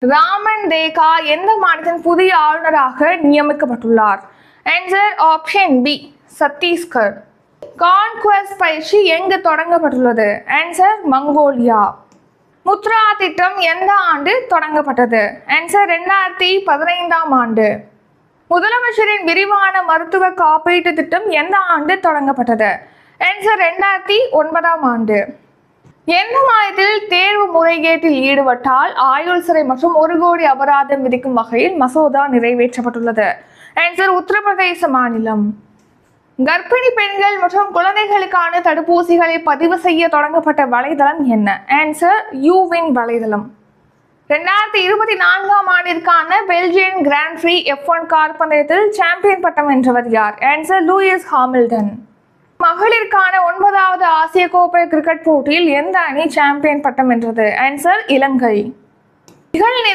ராமன் தேகா எந்த மாநிலத்தின் புதிய ஆளுநராக நியமிக்கப்பட்டுள்ளார்? Answer option B, Chhattisgarh. Conquest பயிற்சி எங்கு தொடங்கப்பட்டுள்ளது? Answer Mongolia. முத்ரா திட்டம் எந்த ஆண்டு தொடங்கப்பட்டது? ஆன்சர் 2015ஆம் ஆண்டு. முதலமைச்சரின் விரிவான மருத்துவ காப்பீட்டு திட்டம் எந்த ஆண்டு தொடங்கப்பட்டது? ஆன்சர் 2009ஆம் ஆண்டு. எந்த மாநிலத்தில் தேர்வு முறைகேட்டில் ஈடுபட்டால் ஆயுள் சிறை மற்றும் 1 கோடி அபராதம் விதிக்கும் வகையில் மசோதா நிறைவேற்றப்பட்டுள்ளது? ஆன்சர் உத்தரப்பிரதேச மாநிலம். கர்ப்பிணி பெண்கள் மற்றும் குழந்தைகளுக்கான தடுப்பூசிகளை பதிவு செய்ய தொடங்கப்பட்ட வலைதளம் என்ன? ஆன்சர் யூவின் வலைதளம். 2024ஆம் ஆண்டிற்கான Belgian Grand Prix F1 car பந்தயத்தில் சாம்பியன் பட்டம் வென்றவர் யார்? Answer Lewis Hamilton. மகளிருக்கான 9வது ஆசிய கோப்பை கிரிக்கெட் போட்டியில் எந்த அணி சாம்பியன் பட்டம் வென்றது? ஆன்சர் இலங்கை.